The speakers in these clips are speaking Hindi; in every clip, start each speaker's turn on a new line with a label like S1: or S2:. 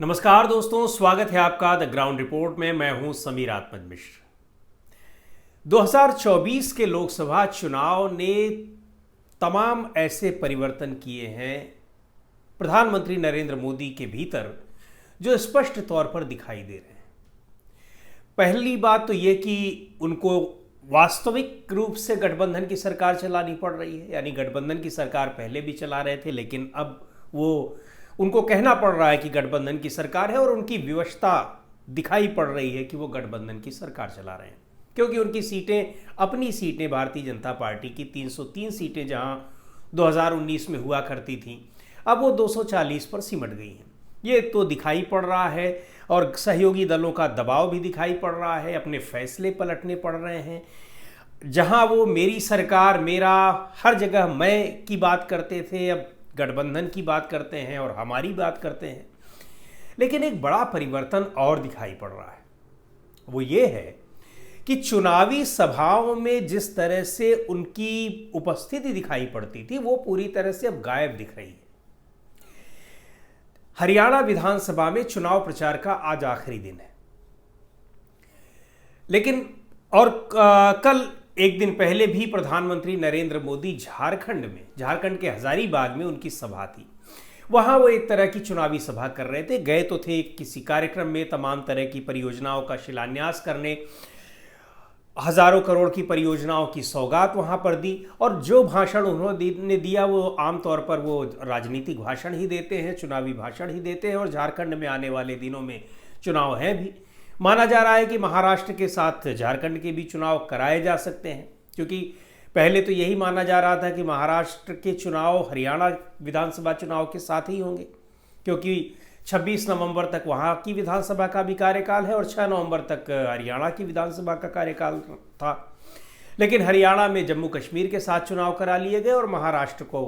S1: नमस्कार दोस्तों, स्वागत है आपका द ग्राउंड रिपोर्ट में। मैं हूं समीर आत्मज मिश्र। 2024 के लोकसभा चुनाव ने तमाम ऐसे परिवर्तन किए हैं प्रधानमंत्री नरेंद्र मोदी के भीतर जो स्पष्ट तौर पर दिखाई दे रहे हैं। पहली बात तो ये कि उनको वास्तविक रूप से गठबंधन की सरकार चलानी पड़ रही है, यानी गठबंधन की सरकार पहले भी चला रहे थे, लेकिन अब वो उनको कहना पड़ रहा है कि गठबंधन की सरकार है और उनकी विवशता दिखाई पड़ रही है कि वो गठबंधन की सरकार चला रहे हैं, क्योंकि उनकी सीटें, अपनी सीटें, भारतीय जनता पार्टी की 303 सीटें जहां 2019 में हुआ करती थीं, अब वो 240 पर सिमट गई हैं। ये तो दिखाई पड़ रहा है और सहयोगी दलों का दबाव भी दिखाई पड़ रहा है, अपने फैसले पलटने पड़ रहे हैं। जहां वो मेरी सरकार, मेरा, हर जगह मैं की बात करते थे, अब गठबंधन की बात करते हैं और हमारी बात करते हैं। लेकिन एक बड़ा परिवर्तन और दिखाई पड़ रहा है, वो ये है कि चुनावी सभाओं में जिस तरह से उनकी उपस्थिति दिखाई पड़ती थी वो पूरी तरह से अब गायब दिख रही है। हरियाणा विधानसभा में चुनाव प्रचार का आज आखिरी दिन है, लेकिन कल एक दिन पहले भी प्रधानमंत्री नरेंद्र मोदी झारखंड के हजारीबाग में उनकी सभा थी। वहां वो एक तरह की चुनावी सभा कर रहे थे। गए तो थे किसी कार्यक्रम में तमाम तरह की परियोजनाओं का शिलान्यास करने, हजारों करोड़ की परियोजनाओं की सौगात वहां पर दी, और जो भाषण उन्होंने दिया वो आमतौर पर वो राजनीतिक भाषण ही देते हैं, चुनावी भाषण ही देते हैं। और झारखंड में आने वाले दिनों में चुनाव हैं भी। माना जा रहा है कि महाराष्ट्र के साथ झारखंड के भी चुनाव कराए जा सकते हैं, क्योंकि पहले तो यही माना जा रहा था कि महाराष्ट्र के चुनाव हरियाणा विधानसभा चुनाव के साथ ही होंगे, क्योंकि 26 नवंबर तक वहाँ की विधानसभा का भी कार्यकाल है और 6 नवंबर तक हरियाणा की विधानसभा का कार्यकाल था। लेकिन हरियाणा में जम्मू कश्मीर के साथ चुनाव करा लिए गए और महाराष्ट्र को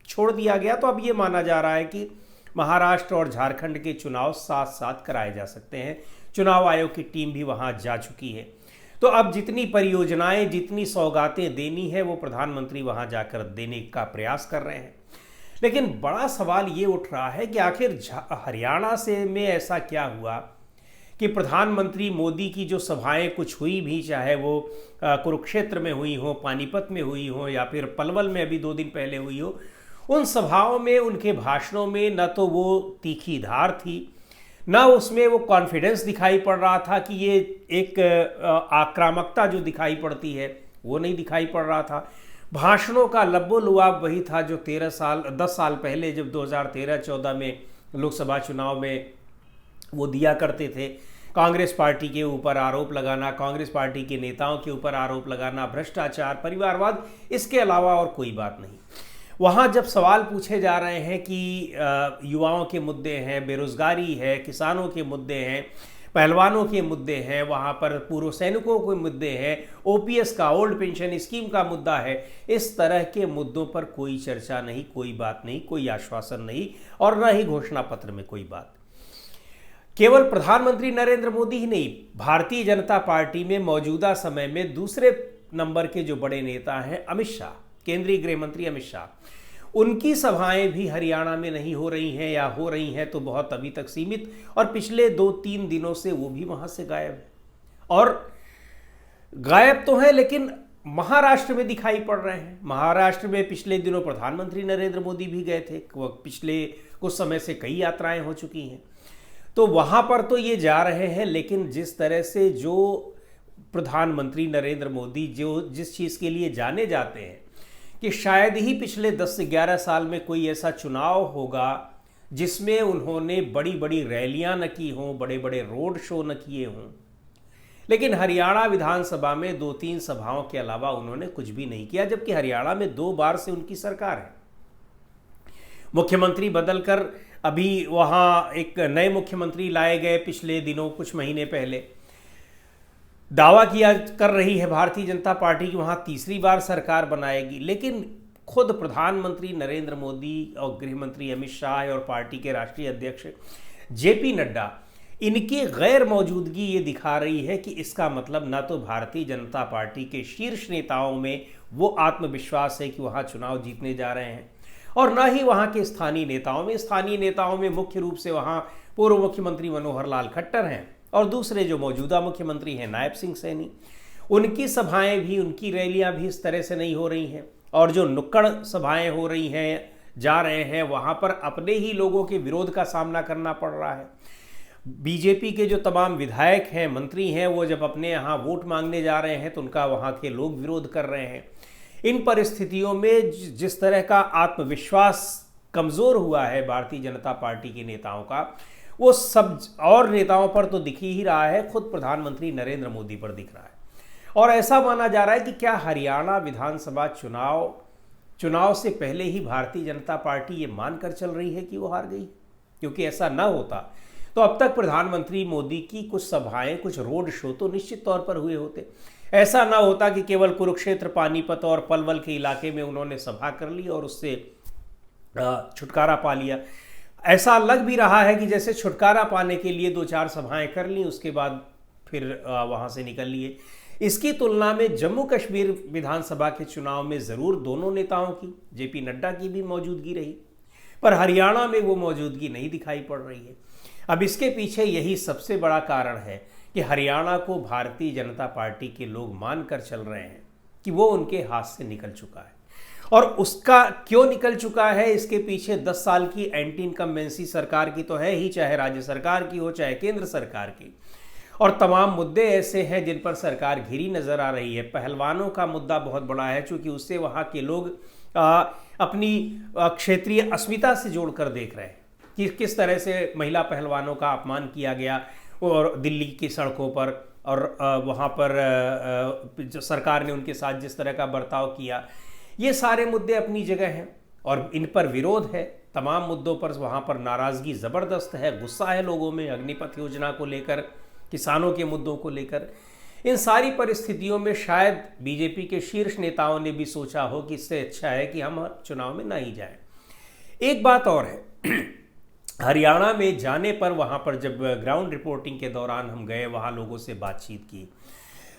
S1: छोड़ दिया गया। तो अब ये माना जा रहा है कि महाराष्ट्र और झारखंड के चुनाव साथ साथ कराए जा सकते हैं। चुनाव आयोग की टीम भी वहां जा चुकी है। तो अब जितनी परियोजनाएं, जितनी सौगातें देनी है वो प्रधानमंत्री वहां जाकर देने का प्रयास कर रहे हैं। लेकिन बड़ा सवाल ये उठ रहा है कि आखिर हरियाणा से में ऐसा क्या हुआ कि प्रधानमंत्री मोदी की जो सभाएं कुछ हुई भी, चाहे वो कुरुक्षेत्र में हुई हो, पानीपत में हुई हो या फिर पलवल में अभी 2 दिन पहले हुई हो, उन सभाओं में, उनके भाषणों में न तो वो तीखी धार थी, ना उसमें वो कॉन्फिडेंस दिखाई पड़ रहा था कि ये एक आक्रामकता जो दिखाई पड़ती है वो नहीं दिखाई पड़ रहा था। भाषणों का लब्बो-लुआब वही था जो 10 साल पहले जब 2013-14 में लोकसभा चुनाव में वो दिया करते थे। कांग्रेस पार्टी के ऊपर आरोप लगाना, कांग्रेस पार्टी के नेताओं के ऊपर आरोप लगाना, भ्रष्टाचार, परिवारवाद, इसके अलावा और कोई बात नहीं। वहाँ जब सवाल पूछे जा रहे हैं कि युवाओं के मुद्दे हैं, बेरोजगारी है, किसानों के मुद्दे हैं, पहलवानों के मुद्दे हैं, वहाँ पर पूर्व सैनिकों के मुद्दे हैं, ओपीएस का, ओल्ड पेंशन स्कीम का मुद्दा है, इस तरह के मुद्दों पर कोई चर्चा नहीं, कोई बात नहीं, कोई आश्वासन नहीं और न ही घोषणा पत्र में कोई बात। केवल प्रधानमंत्री नरेंद्र मोदी ही नहीं, भारतीय जनता पार्टी में मौजूदा समय में दूसरे नंबर के जो बड़े नेता हैं, अमित शाह, केंद्रीय गृह मंत्री अमित शाह, उनकी सभाएं भी हरियाणा में नहीं हो रही हैं, या हो रही हैं तो बहुत अभी तक सीमित, और पिछले 2-3 दिनों से वो भी वहां से गायब है। और गायब तो है लेकिन महाराष्ट्र में दिखाई पड़ रहे हैं। महाराष्ट्र में पिछले दिनों प्रधानमंत्री नरेंद्र मोदी भी गए थे, पिछले कुछ समय से कई यात्राएं हो चुकी हैं, तो वहां पर तो ये जा रहे हैं। लेकिन जिस तरह से जो प्रधानमंत्री नरेंद्र मोदी जो जिस चीज़ के लिए जाने जाते हैं कि शायद ही पिछले 10 से 11 साल में कोई ऐसा चुनाव होगा जिसमें उन्होंने बड़ी बड़ी रैलियां न की हों, बड़े बड़े रोड शो न किए हों, लेकिन हरियाणा विधानसभा में 2-3 सभाओं के अलावा उन्होंने कुछ भी नहीं किया, जबकि हरियाणा में 2 बार से उनकी सरकार है। मुख्यमंत्री बदलकर अभी वहाँ एक नए मुख्यमंत्री लाए गए पिछले दिनों, कुछ महीने पहले। दावा किया कर रही है भारतीय जनता पार्टी की वहाँ तीसरी बार सरकार बनाएगी, लेकिन खुद प्रधानमंत्री नरेंद्र मोदी और गृह मंत्री अमित शाह और पार्टी के राष्ट्रीय अध्यक्ष जेपी नड्डा, इनकी गैर मौजूदगी ये दिखा रही है कि इसका मतलब ना तो भारतीय जनता पार्टी के शीर्ष नेताओं में वो आत्मविश्वास है कि वहाँ चुनाव जीतने जा रहे हैं, और ना ही वहाँ के स्थानीय नेताओं में मुख्य रूप से वहाँ पूर्व मुख्यमंत्री मनोहर लाल खट्टर हैं और दूसरे जो मौजूदा मुख्यमंत्री हैं नायब सिंह सैनी, उनकी सभाएं भी, उनकी रैलियां भी इस तरह से नहीं हो रही हैं। और जो नुक्कड़ सभाएं हो रही हैं, जा रहे हैं, वहां पर अपने ही लोगों के विरोध का सामना करना पड़ रहा है। बीजेपी के जो तमाम विधायक हैं, मंत्री हैं, वो जब अपने यहाँ वोट मांगने जा रहे हैं तो उनका वहाँ के लोग विरोध कर रहे हैं। इन परिस्थितियों में जिस तरह का आत्मविश्वास कमज़ोर हुआ है भारतीय जनता पार्टी के नेताओं का, वो सब और नेताओं पर तो दिख ही रहा है, खुद प्रधानमंत्री नरेंद्र मोदी पर दिख रहा है। और ऐसा माना जा रहा है कि क्या हरियाणा विधानसभा चुनाव से पहले ही भारतीय जनता पार्टी ये मानकर चल रही है कि वो हार गई? क्योंकि ऐसा ना होता तो अब तक प्रधानमंत्री मोदी की कुछ सभाएं, कुछ रोड शो तो निश्चित तौर पर हुए होते। ऐसा ना होता कि केवल कुरुक्षेत्र, पानीपत और पलवल के इलाके में उन्होंने सभा कर ली और उससे छुटकारा पा लिया। ऐसा लग भी रहा है कि जैसे छुटकारा पाने के लिए 2-4 सभाएं कर ली, उसके बाद फिर वहाँ से निकल लिए। इसकी तुलना में जम्मू कश्मीर विधानसभा के चुनाव में ज़रूर दोनों नेताओं की, जेपी नड्डा की भी मौजूदगी रही, पर हरियाणा में वो मौजूदगी नहीं दिखाई पड़ रही है। अब इसके पीछे यही सबसे बड़ा कारण है कि हरियाणा को भारतीय जनता पार्टी के लोग मानकर चल रहे हैं कि वो उनके हाथ से निकल चुका है। और उसका क्यों निकल चुका है, इसके पीछे 10 साल की एंटी इनकम्बेंसी सरकार की तो है ही, चाहे राज्य सरकार की हो चाहे केंद्र सरकार की। और तमाम मुद्दे ऐसे हैं जिन पर सरकार घिरी नजर आ रही है। पहलवानों का मुद्दा बहुत बड़ा है, क्योंकि उससे वहाँ के लोग अपनी क्षेत्रीय अस्मिता से जोड़कर देख रहे हैं कि किस तरह से महिला पहलवानों का अपमान किया गया और दिल्ली की सड़कों पर, और वहाँ पर जो सरकार ने उनके साथ जिस तरह का बर्ताव किया। ये सारे मुद्दे अपनी जगह हैं और इन पर विरोध है। तमाम मुद्दों पर वहाँ पर नाराज़गी ज़बरदस्त है, गुस्सा है लोगों में, अग्निपथ योजना को लेकर, किसानों के मुद्दों को लेकर। इन सारी परिस्थितियों में शायद बीजेपी के शीर्ष नेताओं ने भी सोचा हो कि इससे अच्छा है कि हम चुनाव में ना ही जाएं। एक बात और है, हरियाणा में जाने पर, वहाँ पर जब ग्राउंड रिपोर्टिंग के दौरान हम गए, वहाँ लोगों से बातचीत की,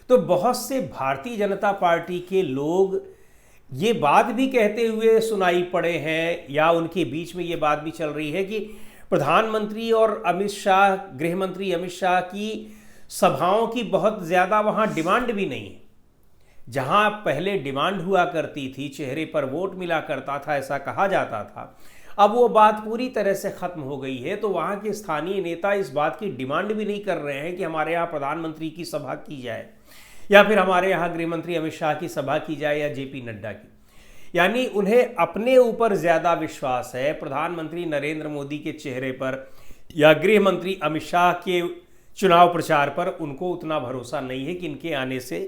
S1: तो बहुत से भारतीय जनता पार्टी के लोग ये बात भी कहते हुए सुनाई पड़े हैं, या उनके बीच में ये बात भी चल रही है कि प्रधानमंत्री और अमित शाह, गृह मंत्री अमित शाह की सभाओं की बहुत ज़्यादा वहाँ डिमांड भी नहीं है। जहाँ पहले डिमांड हुआ करती थी, चेहरे पर वोट मिला करता था, ऐसा कहा जाता था, अब वो बात पूरी तरह से ख़त्म हो गई है। तो वहाँ के स्थानीय नेता इस बात की डिमांड भी नहीं कर रहे हैं कि हमारे यहाँ प्रधानमंत्री की सभा की जाए, या फिर हमारे यहाँ गृह मंत्री अमित शाह की सभा की जाए, या जेपी नड्डा की। यानी उन्हें अपने ऊपर ज़्यादा विश्वास है, प्रधानमंत्री नरेंद्र मोदी के चेहरे पर या गृह मंत्री अमित शाह के चुनाव प्रचार पर उनको उतना भरोसा नहीं है कि इनके आने से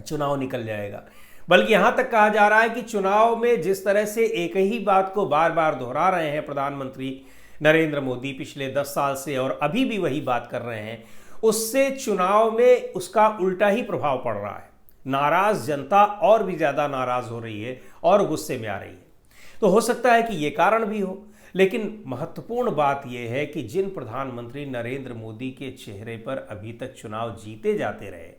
S1: चुनाव निकल जाएगा। बल्कि यहाँ तक कहा जा रहा है कि चुनाव में जिस तरह से एक ही बात को बार बार दोहरा रहे हैं प्रधानमंत्री नरेंद्र मोदी पिछले 10 साल से, और अभी भी वही बात कर रहे हैं, उससे चुनाव में उसका उल्टा ही प्रभाव पड़ रहा है। नाराज जनता और भी ज़्यादा नाराज हो रही है और गुस्से में आ रही है। तो हो सकता है कि ये कारण भी हो, लेकिन महत्वपूर्ण बात यह है कि जिन प्रधानमंत्री नरेंद्र मोदी के चेहरे पर अभी तक चुनाव जीते जाते रहे,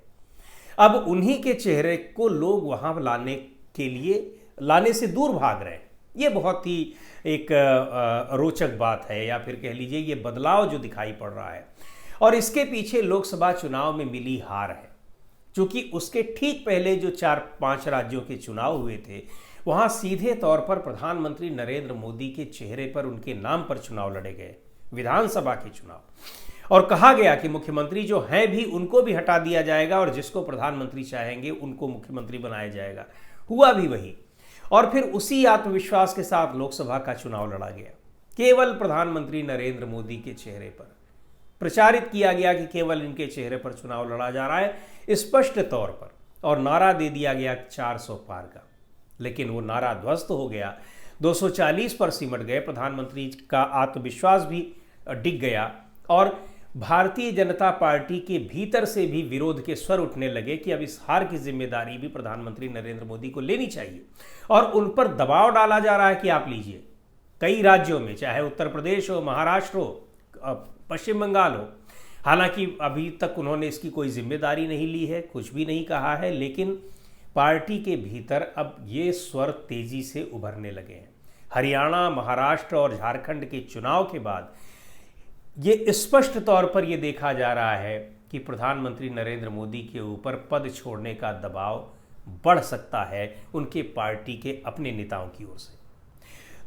S1: अब उन्हीं के चेहरे को लोग वहाँ लाने से दूर भाग रहे हैं। ये बहुत ही एक रोचक बात है, या फिर कह लीजिए ये बदलाव जो दिखाई पड़ रहा है। और इसके पीछे लोकसभा चुनाव में मिली हार है, क्योंकि उसके ठीक पहले जो 4-5 राज्यों के चुनाव हुए थे, वहाँ सीधे तौर पर प्रधानमंत्री नरेंद्र मोदी के चेहरे पर, उनके नाम पर चुनाव लड़े गए, विधानसभा के चुनाव, और कहा गया कि मुख्यमंत्री जो हैं भी उनको भी हटा दिया जाएगा और जिसको प्रधानमंत्री चाहेंगे उनको मुख्यमंत्री बनाया जाएगा। हुआ भी वही, और फिर उसी आत्मविश्वास के साथ लोकसभा का चुनाव लड़ा गया। केवल प्रधानमंत्री नरेंद्र मोदी के चेहरे पर प्रचारित किया गया कि केवल इनके चेहरे पर चुनाव लड़ा जा रहा है स्पष्ट तौर पर, और नारा दे दिया गया 400 पार का। लेकिन वो नारा ध्वस्त हो गया, 240 पर सिमट गए, प्रधानमंत्री का आत्मविश्वास भी डिग गया, और भारतीय जनता पार्टी के भीतर से भी विरोध के स्वर उठने लगे कि अब इस हार की जिम्मेदारी भी प्रधानमंत्री नरेंद्र मोदी को लेनी चाहिए, और उन पर दबाव डाला जा रहा है कि आप लीजिए। कई राज्यों में, चाहे उत्तर प्रदेश हो, महाराष्ट्र हो, पश्चिम बंगाल हो, हालांकि अभी तक उन्होंने इसकी कोई जिम्मेदारी नहीं ली है, कुछ भी नहीं कहा है, लेकिन पार्टी के भीतर अब ये स्वर तेजी से उभरने लगे हैं। हरियाणा, महाराष्ट्र और झारखंड के चुनाव के बाद ये स्पष्ट तौर पर यह देखा जा रहा है कि प्रधानमंत्री नरेंद्र मोदी के ऊपर पद छोड़ने का दबाव बढ़ सकता है उनके पार्टी के अपने नेताओं की ओर से।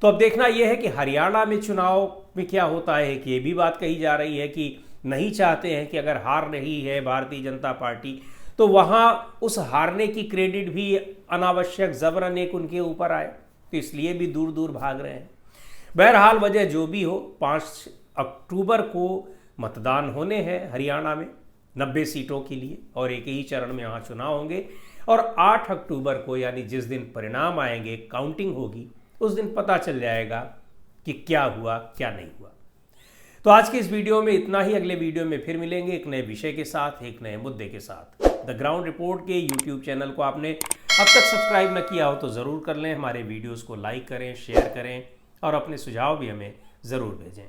S1: तो अब देखना यह है कि हरियाणा में चुनाव में क्या होता है। कि ये भी बात कही जा रही है कि नहीं चाहते हैं कि अगर हार रही है भारतीय जनता पार्टी तो वहाँ उस हारने की क्रेडिट भी अनावश्यक जबरन एक उनके ऊपर आए, तो इसलिए भी दूर दूर भाग रहे हैं। बहरहाल वजह जो भी हो, 5 अक्टूबर को मतदान होने हैं हरियाणा में 90 सीटों के लिए और एक ही चरण में यहाँ चुनाव होंगे और 8 अक्टूबर को यानी जिस दिन परिणाम आएंगे, काउंटिंग होगी, उस दिन पता चल जाएगा कि क्या हुआ क्या नहीं हुआ। तो आज के इस वीडियो में इतना ही। अगले वीडियो में फिर मिलेंगे एक नए विषय के साथ, एक नए मुद्दे के साथ। द ग्राउंड रिपोर्ट के यूट्यूब चैनल को आपने अब तक सब्सक्राइब न किया हो तो ज़रूर कर लें। हमारे वीडियोज़ को लाइक करें, शेयर करें और अपने सुझाव भी हमें ज़रूर भेजें।